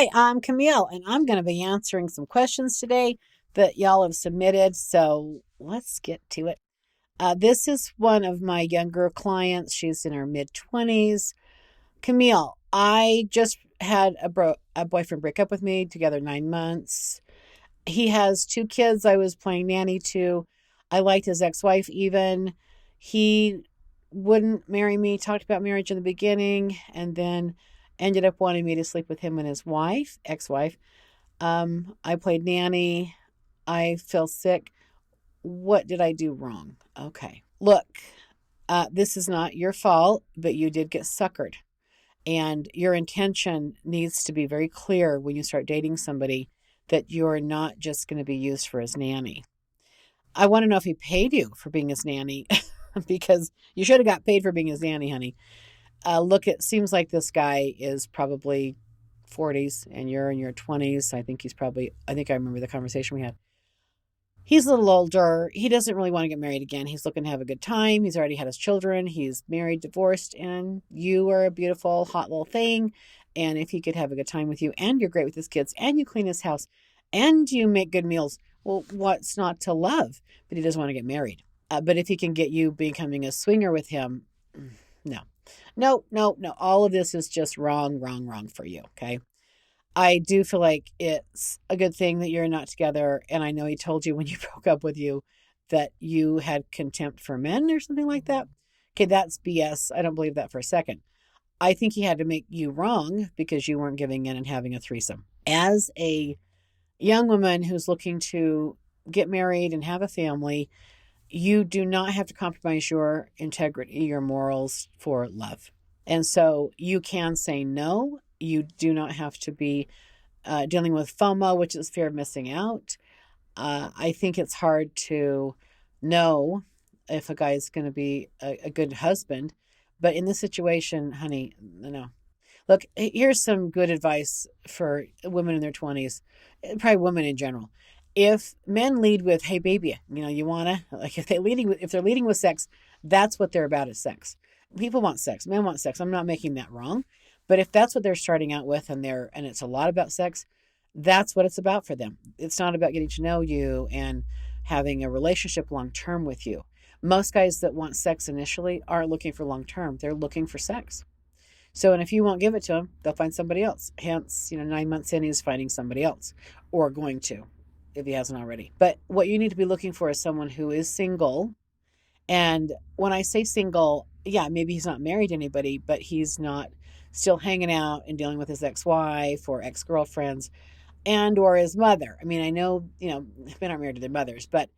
Hi, I'm Camille, and I'm going to be answering some questions today that y'all have submitted. So let's get to it. This is one of my younger clients. She's in her mid 20s. Camille, I just had a boyfriend break up with me, together 9 months. He has two kids I was playing nanny to. I liked his ex wife even. He wouldn't marry me, talked about marriage in the beginning, and then ended up wanting me to sleep with him and his wife, ex wife. I played nanny. I feel sick. What did I do wrong? Okay. Look, this is not your fault, but you did get suckered. And your intention needs to be very clear when you start dating somebody that you're not just going to be used for his nanny. I want to know if he paid you for being his nanny because you should have got paid for being his nanny, honey. Look, it seems like this guy is probably 40s and you're in your 20s. I think I remember the conversation we had. He's a little older. He doesn't really want to get married again. He's looking to have a good time. He's already had his children. He's married, divorced, and you are a beautiful, hot little thing. And if he could have a good time with you and you're great with his kids and you clean his house and you make good meals, well, what's not to love? But he doesn't want to get married. But if he can get you becoming a swinger with him, no. No, no, no. All of this is just wrong, wrong, wrong for you. Okay. I do feel like it's a good thing that you're not together. And I know he told you when you broke up with you that you had contempt for men or something like that. Okay, that's BS. I don't believe that for a second. I think he had to make you wrong because you weren't giving in and having a threesome. As a young woman who's looking to get married and have a family, you do not have to compromise your integrity, your morals for love. And so you can say no. You do not have to be dealing with FOMO, which is fear of missing out. I think it's hard to know if a guy is going to be a good husband. But in this situation, honey, no. Look, here's some good advice for women in their 20s, probably women in general. If men lead with, "Hey, baby, you wanna," like if they're leading with sex, that's what they're about is sex. People want sex. Men want sex. I'm not making that wrong. But if that's what they're starting out with and it's a lot about sex, that's what it's about for them. It's not about getting to know you and having a relationship long term with you. Most guys that want sex initially aren't looking for long term. They're looking for sex. So, and if you won't give it to them, they'll find somebody else. Hence, 9 months in, he's finding somebody else or going to if he hasn't already. But what you need to be looking for is someone who is single. And when I say single, yeah, maybe he's not married to anybody, but he's not still hanging out and dealing with his ex-wife or ex-girlfriends and or his mother. I mean, I know, men aren't married to their mothers, but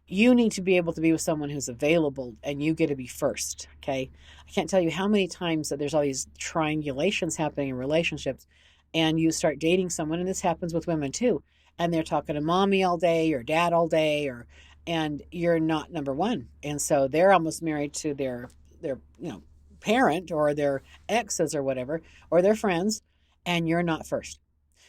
you need to be able to be with someone who's available and you get to be first. Okay. I can't tell you how many times that there's all these triangulations happening in relationships and you start dating someone, and this happens with women too. And they're talking to mommy all day or dad all day, and you're not number one. And so they're almost married to their parent or their exes or whatever, or their friends, and you're not first.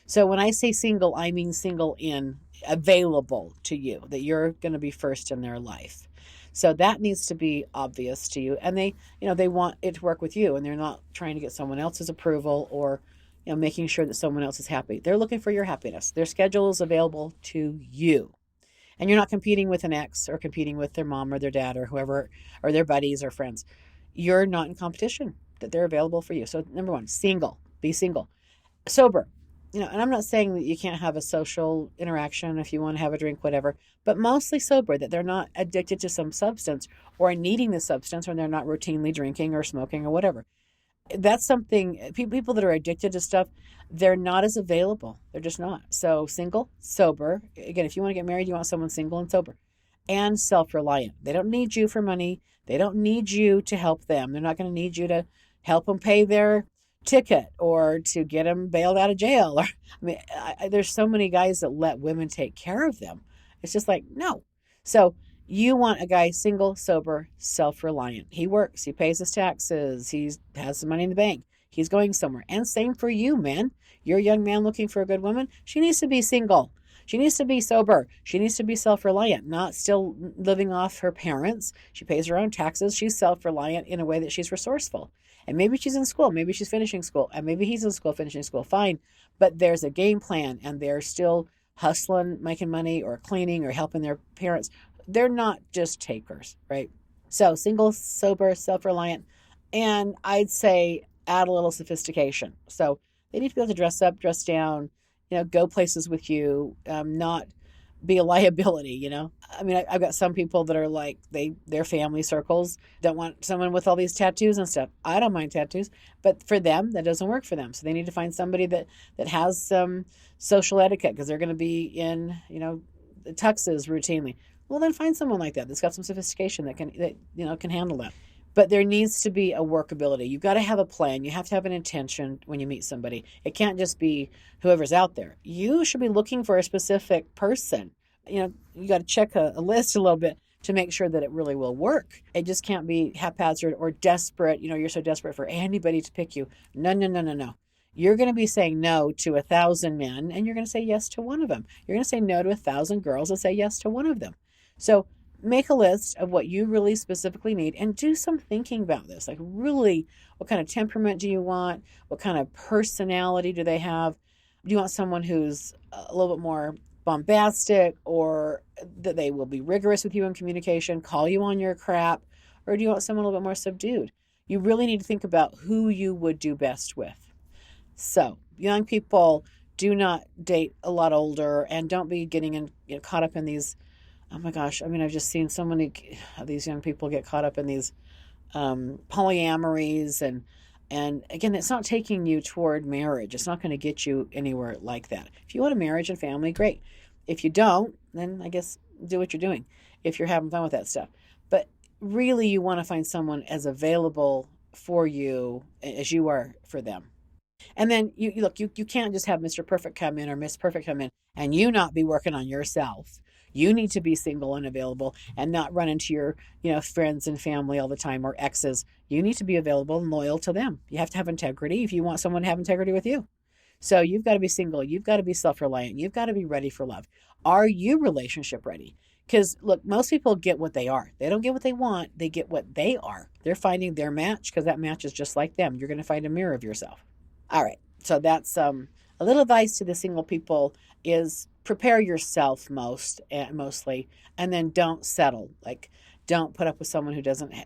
So when I say single, I mean single in available to you, that you're going to be first in their life. So that needs to be obvious to you. And they want it to work with you, and they're not trying to get someone else's approval or, making sure that someone else is happy. They're looking for your happiness. Their schedule is available to you. And you're not competing with an ex or competing with their mom or their dad or whoever, or their buddies or friends. You're not in competition, that they're available for you. So number one, single, be single. Sober, and I'm not saying that you can't have a social interaction if you want to have a drink, whatever, but mostly sober, that they're not addicted to some substance or needing the substance, or they're not routinely drinking or smoking or whatever. That's something, people that are addicted to stuff, they're not as available. They're just not. So single, sober. Again, if you want to get married, you want someone single and sober and self-reliant. They don't need you for money. They don't need you to help them. They're not going to need you to help them pay their ticket or to get them bailed out of jail. Or, there's so many guys that let women take care of them. It's just like, no. So you want a guy single, sober, self-reliant. He works, he pays his taxes, he has some money in the bank, he's going somewhere. And same for you, man. You're a young man looking for a good woman. She needs to be single. She needs to be sober. She needs to be self-reliant, not still living off her parents. She pays her own taxes. She's self-reliant in a way that she's resourceful. And maybe she's in school. Maybe she's finishing school. And maybe he's in school, finishing school. Fine. but there's a game plan and they're still hustling, making money, or cleaning, or helping their parents. They're not just takers, right? So single, sober, self-reliant, and I'd say add a little sophistication. So they need to be able to dress up, dress down, go places with you, not be a liability. I mean, I've got some people that are like, their family circles don't want someone with all these tattoos and stuff. I don't mind tattoos, but for them, that doesn't work for them. So they need to find somebody that has some social etiquette, because they're going to be in, the tuxes routinely. Well, then find someone like that that's got some sophistication that can handle that. But there needs to be a workability. You've got to have a plan. You have to have an intention when you meet somebody. It can't just be whoever's out there. You should be looking for a specific person. You got to check a list a little bit to make sure that it really will work. It just can't be haphazard or desperate. You're so desperate for anybody to pick you. No, no, no, no, no. You're going to be saying no to 1,000 men, and you're going to say yes to one of them. You're going to say no to 1,000 girls and say yes to one of them. So make a list of what you really specifically need and do some thinking about this. Like, really, what kind of temperament do you want? What kind of personality do they have? Do you want someone who's a little bit more bombastic, or that they will be rigorous with you in communication, call you on your crap? Or do you want someone a little bit more subdued? You really need to think about who you would do best with. So, young people, do not date a lot older, and don't be getting caught up in these. Oh my gosh, I mean, I've just seen so many of these young people get caught up in these polyamories, and again, it's not taking you toward marriage. It's not going to get you anywhere like that. If you want a marriage and family, great. If you don't, then I guess do what you're doing if you're having fun with that stuff. But really, you want to find someone as available for you as you are for them. And then you look, you can't just have Mr. Perfect come in or Miss Perfect come in and you not be working on yourself. You need to be single and available and not run into your, friends and family all the time, or exes. You need to be available and loyal to them. You have to have integrity if you want someone to have integrity with you. So you've got to be single. You've got to be self-reliant. You've got to be ready for love. Are you relationship ready? Because look, most people get what they are. They don't get what they want. They get what they are. They're finding their match because that match is just like them. You're going to find a mirror of yourself. All right. So that's a little advice to the single people is prepare yourself mostly, and then don't settle. Like, don't put up with someone who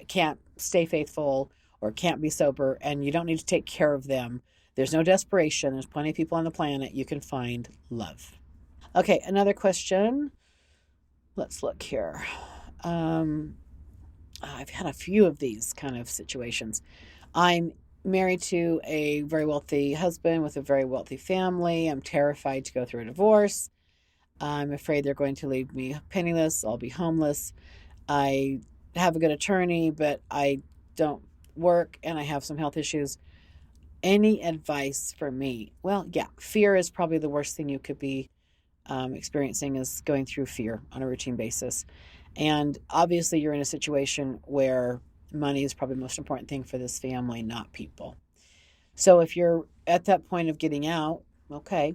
can't stay faithful or can't be sober, and you don't need to take care of them. There's no desperation. There's plenty of people on the planet. You can find love. Okay, another question. Let's look here. I've had a few of these kind of situations. I'm married to a very wealthy husband with a very wealthy family. I'm terrified to go through a divorce. I'm afraid they're going to leave me penniless. I'll be homeless. I have a good attorney, but I don't work and I have some health issues. Any advice for me? Well, yeah, fear is probably the worst thing you could be experiencing, is going through fear on a routine basis. And obviously, you're in a situation where money is probably the most important thing for this family, not people. So if you're at that point of getting out, okay,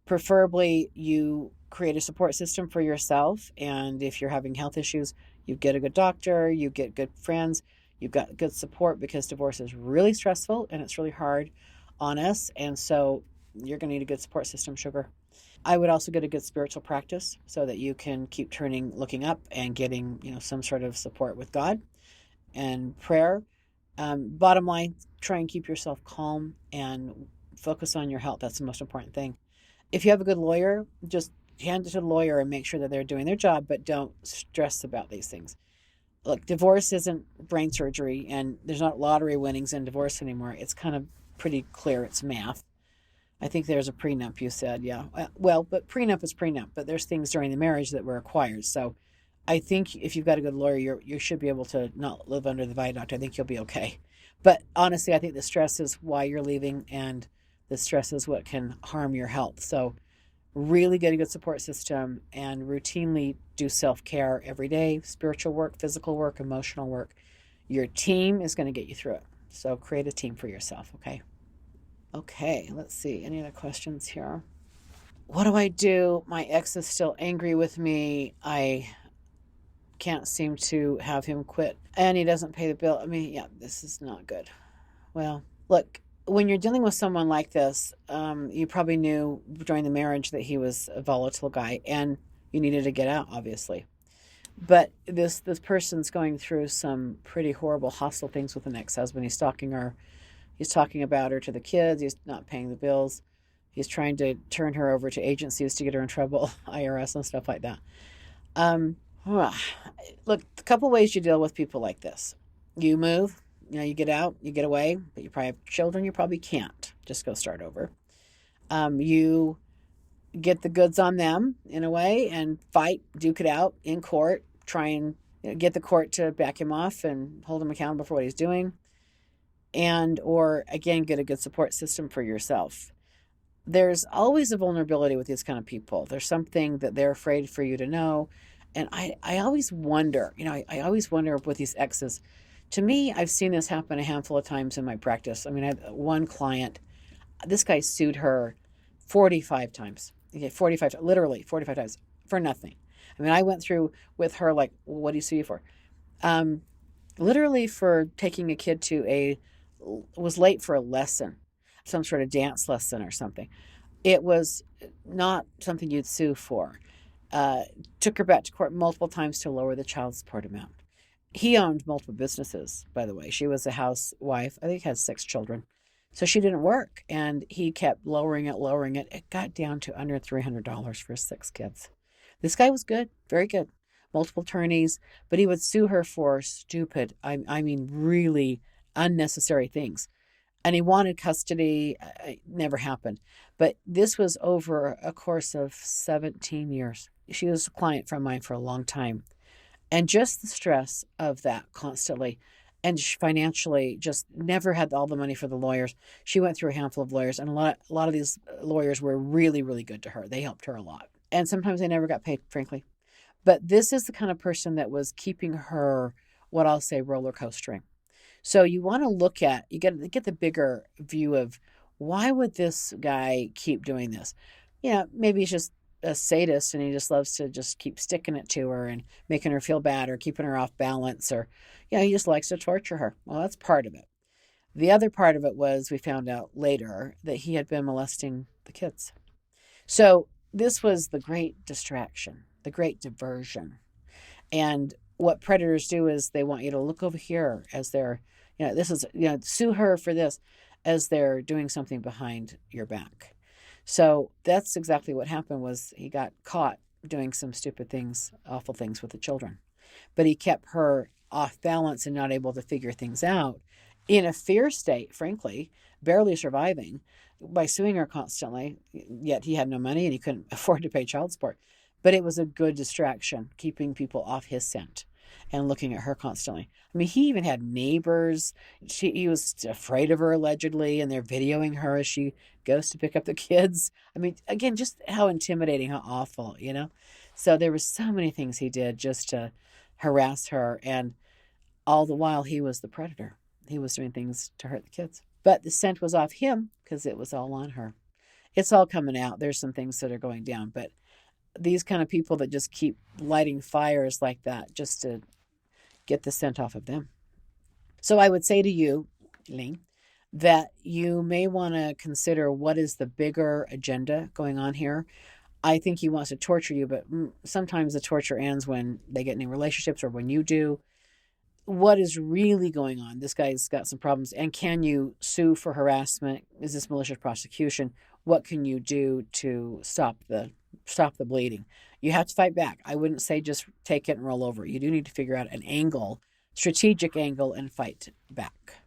preferably you create a support system for yourself. And if you're having health issues, you get a good doctor, you get good friends, you've got good support, because divorce is really stressful and it's really hard on us. And so you're going to need a good support system, sugar. I would also get a good spiritual practice so that you can keep looking up and getting, some sort of support with God and prayer. Bottom line, try and keep yourself calm and focus on your health. That's the most important thing. If you have a good lawyer, just hand it to the lawyer and make sure that they're doing their job, but don't stress about these things. Look, divorce isn't brain surgery, and there's not lottery winnings in divorce anymore. It's kind of pretty clear. It's math. I think there's a prenup, you said, yeah. Well, but prenup is prenup, but there's things during the marriage that were acquired. So I think if you've got a good lawyer, you should be able to not live under the viaduct. I think you'll be okay. But honestly, I think the stress is why you're leaving, and the stress is what can harm your health. So really get a good support system and routinely do self-care every day, spiritual work, physical work, emotional work. Your team is going to get you through it. So create a team for yourself, okay? Okay, let's see. Any other questions here? What do I do? My ex is still angry with me. I can't seem to have him quit, and he doesn't pay the bill. I mean, yeah, this is not good. Well, look, when you're dealing with someone like this, you probably knew during the marriage that he was a volatile guy, and you needed to get out, obviously. But this person's going through some pretty horrible, hostile things with an ex-husband. He's stalking her. He's talking about her to the kids. He's not paying the bills. He's trying to turn her over to agencies to get her in trouble, IRS and stuff like that. Um, Look, a couple ways you deal with people like this. You move, you get out, you get away, but you probably have children, you probably can't. Just go start over. You get the goods on them in a way and fight, duke it out in court, try and get the court to back him off and hold him accountable for what he's doing. And, or again, get a good support system for yourself. There's always a vulnerability with these kind of people. There's something that they're afraid for you to know. And I always wonder, I always wonder with these exes. To me, I've seen this happen a handful of times in my practice. I mean, I had one client, this guy sued her 45 times. Okay, 45, literally 45 times for nothing. I mean, I went through with her, like, well, what do you sue you for? Um, Literally for taking a kid was late for a lesson, some sort of dance lesson or something. It was not something you'd sue for. Uh, Took her back to court multiple times to lower the child support amount. He owned multiple businesses, by the way. She was a housewife. I think he had 6 children. So she didn't work. And he kept lowering it, lowering it. It got down to under $300 for 6 kids. This guy was good, very good. Multiple attorneys, but he would sue her for stupid, I mean, really unnecessary things. And he wanted custody. It never happened. But this was over a course of 17 years. She was a client from mine for a long time. And just the stress of that constantly, and financially just never had all the money for the lawyers. She went through a handful of lawyers, and a lot of these lawyers were really, really good to her. They helped her a lot. And sometimes they never got paid, frankly. But this is the kind of person that was keeping her, what I'll say, roller coastering. So you want to look at, you get the bigger view of why would this guy keep doing this? Maybe he's just a sadist and he just loves to just keep sticking it to her and making her feel bad or keeping her off balance, or he just likes to torture her. Well, that's part of it. The other part of it was, we found out later that he had been molesting the kids. So this was the great distraction, the great diversion. And what predators do is they want you to look over here as they're, this is, sue her for this, as they're doing something behind your back. So that's exactly what happened. Was he got caught doing some stupid things, awful things with the children. But he kept her off balance and not able to figure things out, in a fear state, frankly, barely surviving by suing her constantly. Yet he had no money and he couldn't afford to pay child support. But it was a good distraction, keeping people off his scent and looking at her constantly. I mean, he even had neighbors. He was afraid of her, allegedly, and they're videoing her as she goes to pick up the kids. I mean, again, just how intimidating, how awful, So there were so many things he did just to harass her, and all the while he was the predator. He was doing things to hurt the kids. But the scent was off him because it was all on her. It's all coming out. There's some things that are going down, but these kind of people that just keep lighting fires like that just to get the scent off of them. So I would say to you, Ling, that you may want to consider what is the bigger agenda going on here. I think he wants to torture you, but sometimes the torture ends when they get new relationships or when you do. What is really going on? This guy's got some problems. And can you sue for harassment? Is this malicious prosecution? What can you do to stop the bleeding? You have to fight back. I wouldn't say just take it and roll over. You do need to figure out an angle, strategic angle, and fight back.